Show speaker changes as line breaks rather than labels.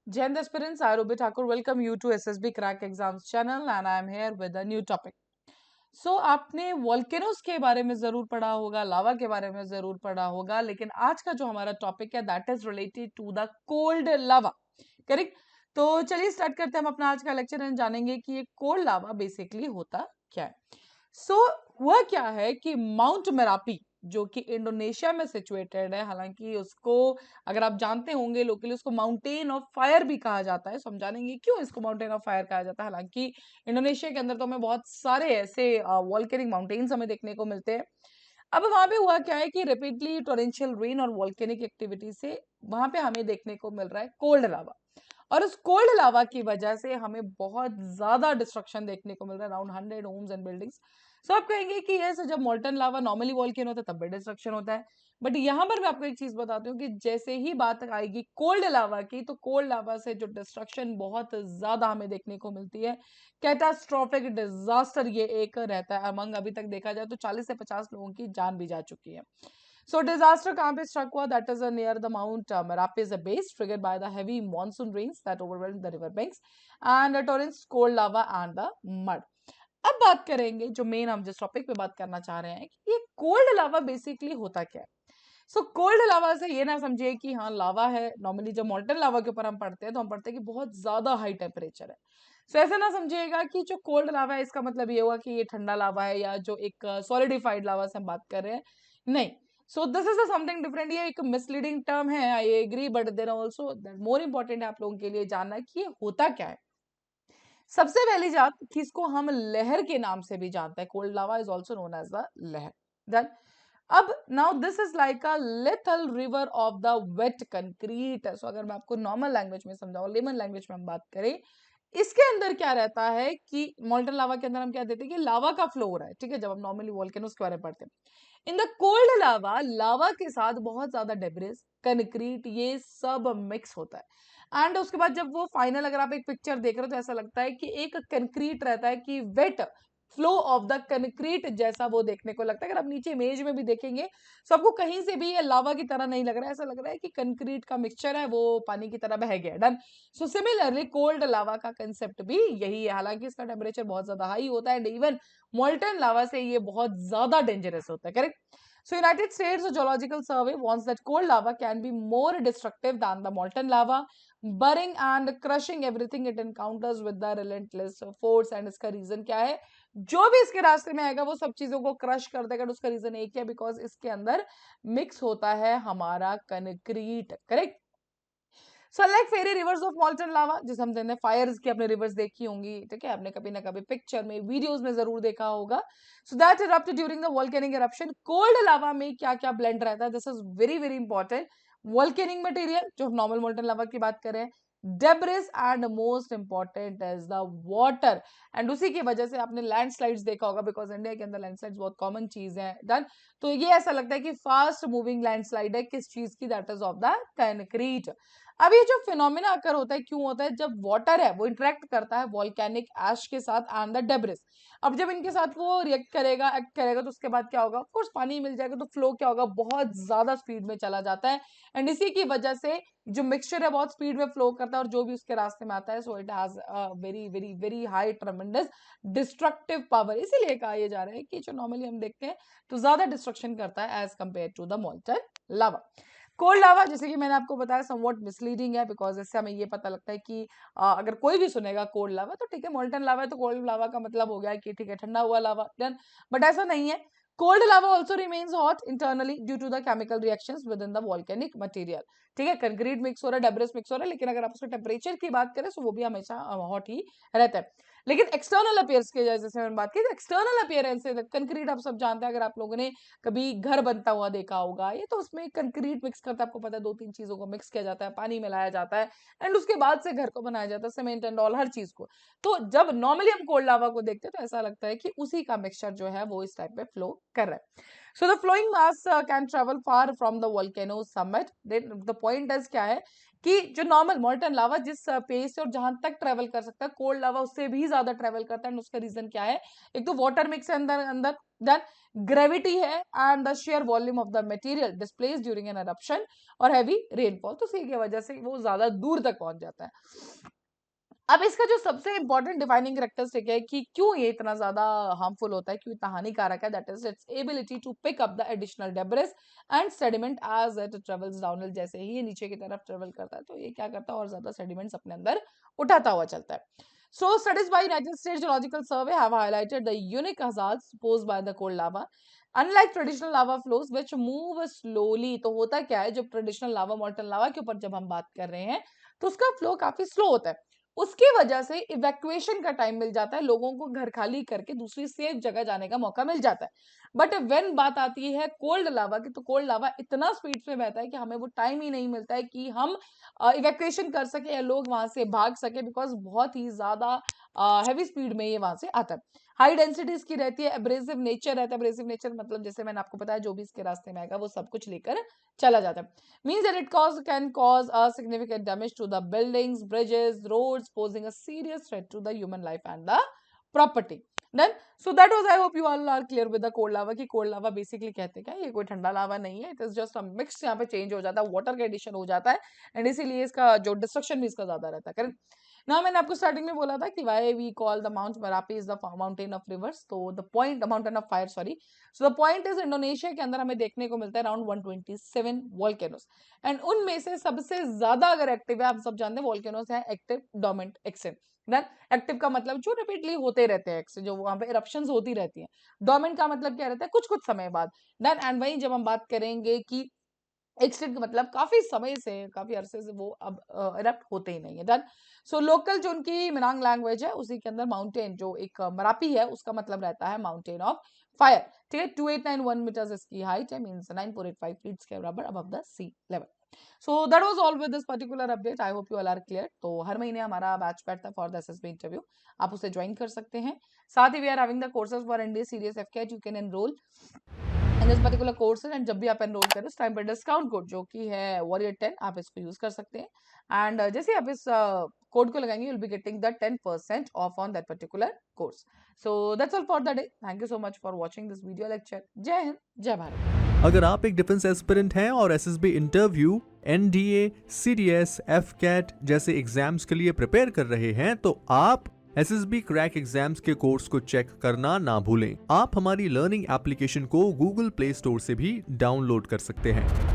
Jai Hind aspirants, I Ruby Thakur welcome you to SSB Crack Exams channel and I am here with a new topic. So आपने volcanoes के बारे में जरूर पढ़ा होगा, लावा के बारे में जरूर पढ़ा होगा, लेकिन आज का जो हमारा टॉपिक है that is related to the cold lava, correct? तो चलिए स्टार्ट करते हैं हम अपना आज का लेक्चर एंड जानेंगे कि ये कोल्ड लावा बेसिकली होता क्या है। हुआ क्या है कि माउंट मेरापी जो कि इंडोनेशिया में सिचुएटेड है, हालांकि उसको अगर आप जानते होंगे लोकली उसको माउंटेन ऑफ फायर भी कहा जाता है, समझानेंगे क्यों इसको माउंटेन ऑफ फायर कहा जाता है। हालांकि इंडोनेशिया के अंदर तो हमें बहुत सारे ऐसे वॉल्केनिक माउंटेन्स हमें देखने को मिलते हैं। अब वहां पे हुआ क्या है कि रेपिडली टोरेंशियल रेन और वॉल्केनिक एक्टिविटी से वहां पे हमें देखने को मिल रहा है कोल्ड लावा, और उस कोल्ड लावा की वजह से हमें बहुत ज्यादा डिस्ट्रक्शन देखने को मिल रहा है, अराउंड 100 होम्स एंड बिल्डिंग्स। सो आप कहेंगे कि ऐसे जब मोल्टन लावा नॉर्मली वॉल्केनो होता है तब भी डिस्ट्रक्शन होता है, बट यहाँ पर मैं आपको एक चीज बताती हूँ कि जैसे ही बात आएगी कोल्ड लावा की, तो कोल्ड लावा से जो डिस्ट्रक्शन बहुत ज्यादा हमें देखने को मिलती है, कैटास्ट्रोफिक डिजास्टर ये एक रहता है अमंग। अभी तक देखा जाए तो 40 से 50 लोगों की जान भी जा चुकी है। So disaster कहाँ पे struck हुआ? That is near the Mount Merapi base, triggered by the heavy monsoon rains that overwhelmed the river banks and the torrents, cold lava and the mud. अब बात करेंगे जो मेन हम जिस टॉपिक पे बात करना चाह रहे हैं कि ये कोल्ड लावा बेसिकली होता क्या है। कोल्ड लावा से ये ना समझिए कि हाँ लावा है, नॉर्मली जब मॉल्टन लावा के ऊपर हम पढ़ते हैं तो हम पढ़ते हैं कि बहुत ज्यादा हाई टेम्परेचर है। ऐसा ना समझिएगा कि जो कोल्ड लावा है इसका मतलब ये हुआ कि ये ठंडा लावा है या जो एक सॉलिडिफाइड लावा से हम बात कर रहे हैं, नहीं। दिस इज समथिंग डिफरेंट, ये एक मिसलीडिंग टर्म है, I agree, but there also more important है आप लोगों के लिए जानना कि ये होता क्या है। सबसे पहली बात कि इसको हम लहर के नाम से भी जानते हैं, cold lava is also known as the lahar. Then अब now this is like a lethal river of the wet concrete. अगर मैं आपको नॉर्मल लैंग्वेज में समझाऊं, लेमन लैंग्वेज में हम बात करें, इसके अंदर क्या रहता है कि मॉल्टन लावा के अंदर हम क्या देते हैं कि लावा का फ्लो हो रहा है, ठीक है, जब हम नॉर्मली वोल्केनोस के बारे में पढ़ते हैं। इन द कोल्ड लावा, लावा के साथ बहुत ज्यादा डेब्रिस, कंक्रीट, ये सब मिक्स होता है। एंड उसके बाद जब वो फाइनल अगर आप एक पिक्चर देख रहे हो तो ऐसा लगता है कि एक कंक्रीट रहता है कि wet flow of the concrete जैसा वो देखने को लगता है। अगर आप नीचे इमेज में भी देखेंगे तो आपको कहीं से भी ये लावा की तरह नहीं लग रहा है, ऐसा लग रहा है कि कंक्रीट का मिक्सचर है वो पानी की तरह बह गया। डन। सिमिलरली कोल्ड लावा का कंसेप्ट भी यही है, हालांकि इसका टेम्परेचर बहुत ज्यादा हाई होता है एंड इवन मोल्टन लावा से ये बहुत ज्यादा डेंजरस होता है, correct? United States Geological Survey warns that cold lava can be more destructive than the molten lava, burying and crushing everything it encounters with the relentless force। and इसका reason क्या है? जो भी इसके रास्ते में आएगा वो सब चीजों को क्रश कर देगा। उसका रीजन एक है, बिकॉज इसके अंदर मिक्स होता है हमारा concrete, correct? Like fiery rivers of molten lava, जिसे हम कहते हैं फायर्स की आपने रिवर्स देखी होंगी, ठीक है, आपने कभी ना कभी पिक्चर में वीडियोस में जरूर देखा होगा। That erupt during the volcanic eruption. Cold lava में क्या क्या ब्लेंड रहता है, this is very very important. Volcanic material जो हम नॉर्मल मॉल्टन लावा की बात करें, debris and most important is the water. And उसी की वजह से आपने लैंडस्लाइड्स देखा होगा, बिकॉज इंडिया के अंदर लैंडस्लाइड्स बहुत कॉमन चीज है। डन। तो ये ऐसा लगता है कि फास्ट मूविंग लैंडस्लाइड है, किस चीज की? That is of the concrete. अब ये जो फिनोमिना अकर होता है क्यों होता है? जब वाटर है वो इंटरेक्ट करता है वॉल्केनिक एश के साथ एंड द डेब्रिस। अब जब इनके साथ वो रिएक्ट करेगा, एक्ट करेगा, तो उसके बाद क्या होगा? ऑफ कोर्स पानी मिल जाएगा, तो फ्लो क्या होगा? बहुत ज्यादा स्पीड में चला जाता है। एंड इसी की वजह से जो मिक्सचर है बहुत स्पीड में फ्लो करता है और जो भी उसके रास्ते में आता है, so it has very very very high tremendous destructive power. इसीलिए कहा यह जा रहा है कि जो नॉर्मली हम देखते हैं तो ज्यादा डिस्ट्रक्शन करता है as compare to the molten lava. Cold lava जैसे कि मैंने आपको बताया समवॉट मिसलीडिंग है, बिकॉज इससे हमें ये पता लगता है कि अगर कोई भी सुनेगा कोल्ड लावा तो ठीक है मोल्टन लावा है, तो कोल्ड लावा का मतलब हो गया कि ठीक है ठंडा हुआ लावा, डन। बट ऐसा नहीं है। Cold lava also remains hot internally due to the chemical reactions within the volcanic material. ठीक है, कंक्रीट मिक्स हो रहा है, डेब्रिस मिक्स हो रहा है, लेकिन अगर आप उसके टेम्परेचर की बात करें तो वो भी हमेशा हॉट ही रहता है। लेकिन एक्सटर्नल अपियरेंस की जैसे मैंने बात की, एक्सटर्नल अपियरेंस है कंक्रीट, आप सब जानते हैं, अगर आप लोगों ने कभी घर बनता हुआ देखा होगा, ये तो उसमें कंक्रीट मिक्स करता है, आपको पता है दो तीन चीजों को मिक्स किया जाता है, पानी मिलाया जाता है एंड उसके बाद से घर को बनाया जाता है, सीमेंट एंड ऑल हर चीज को। तो जब नॉर्मली हम कोल्ड लावा को देखते हैं तो ऐसा लगता है कि उसी का मिक्सचर जो है वो इस टाइप में फ्लो कर रहा है। The flowing mass can travel far from the volcano summit. The point is क्या है कि जो नॉर्मल मॉल्टन लावा जिस पेस से और जहां तक ट्रेवल कर सकता है, कोल्ड लावा उससे भी ज्यादा ट्रेवल करता है। उसका रीजन क्या है? एक तो वाटर मिक्स है अंदर अंदर, देन ग्रेविटी है and the share volume of the material displace during an eruption और हैवी रेनफॉल। तो इसी की वजह से वो ज्यादा दूर तक पहुंच जाता है। अब इसका जो सबसे इंपॉर्टेंट डिफाइनिंग कैरेक्टरिस्टिक है कि क्यों ये इतना ज्यादा हार्मफुल होता है, क्यों इतना हानिकारक है, that is its ability to pick up the additional debris and sediment as it travels downhill. जैसे ही ये नीचे की तरफ ट्रेवल करता है तो ये क्या करता है, और ज्यादा सेडिमेंट्स अपने अंदर उठाता हुआ चलता है। So studies by United States Geological Survey have highlighted the unique hazards posed by the cold lava. Unlike traditional lava flows which move slowly, तो होता क्या है, जब ट्रेडिशनल लावा मॉल्टन लावा के ऊपर जब हम बात कर रहे हैं तो उसका फ्लो काफी स्लो होता है। उसकी वजह से इवैक्यूएशन का टाइम मिल जाता है, लोगों को घर खाली करके दूसरी सेफ जगह जाने का मौका मिल जाता है। बट व्हेन बात आती है कोल्ड लावा की, तो कोल्ड लावा इतना स्पीड में बहता है कि हमें वो टाइम ही नहीं मिलता है कि हम इवैक्यूएशन कर सके या लोग वहां से भाग सके, बिकॉज बहुत ही ज्यादा हैवी स्पीड में ये वहां से आता है। हाई डेंसिटी इसकी रहती है, एब्रेसिव नेचर रहता है। एब्रेसिव नेचर मतलब जैसे मैंने आपको बताया जो भी इसके रास्ते में आएगा वो सब कुछ लेकर चला जाता है। Means that it can cause a significant damage to the buildings, bridges, roads, posing a serious threat to the human life and the property. Then, so that was, I hope you all are clear with the cold lava कि cold lava basically कहते हैं क्या, ये कोई ठंडा लावा नहीं है, it is just a mix, यहाँ पे change हो जाता है, water का addition हो जाता है and इसीलिए इसका जो destruction भी इसका ज्यादा रहता है। करेक्ट ना, मैंने आपको स्टार्टिंग में बोला था कि why we call the Mount Merapi is the mountain of rivers, तो the point, the mountain of fire, sorry. So the point is Indonesia के अंदर हमें देखने को मिलता है अराउंड 127 वॉल्केनोस एंड उनमें से सबसे ज्यादा अगर एक्टिव है, आप सब जानते हैं वॉल्केनोस है active, dormant, active. Then active का मतलब जो रिपीटली होते रहते हैं, जो वहां पे इरप्शंस होती रहती हैं। डोर्मेंट का मतलब क्या रहता है, कुछ कुछ समय बाद। देन एंड वही जब हम बात करेंगे कि एक्सटेंट मतलब काफी समय से, काफी अरसे से वो अब इरप्ट होते ही नहीं है। डन। सो लोकल जो उनकी मिनांग लैंग्वेज है उसी के अंदर माउंटेन जो एक मरापी है उसका मतलब रहता है माउंटेन ऑफ फायर। ठीक है, 2891 मीटर्स इसकी हाइट है, मींस 9.85 फीट के बराबर above the sea level. So that was all with this particular update. I hope you all are clear. तो हर महीने हमारा बैच बैठता है फॉर द एसएसबी इंटरव्यू, आप उसे ज्वाइन कर सकते हैं। साथ ही we are having the courses for NDA series AFCAT, you can enrol in this particular course and जब भी आप एनरोल करें उस टाइम पर डिस्काउंट कोड जो कि है वॉरियर 10, आप इसको यूज कर सकते हैं एंड जैसे आप इस कोड को लगाएंगे you'll be getting the 10% off on that particular course. So that's all for the day. Thank you so much for watching this video lecture. जय हिंद, जय भारत।
अगर आप एक डिफेंस एस्पिरेंट हैं और एसएसबी इंटरव्यू, एनडीए, सीडीएस, एफकेट जैसे एग्जाम्स के लिए प्रिपेयर कर रहे हैं तो आप एसएसबी क्रैक एग्जाम्स के कोर्स को चेक करना ना भूलें। आप हमारी लर्निंग एप्लीकेशन को गूगल प्ले स्टोर से भी डाउनलोड कर सकते हैं।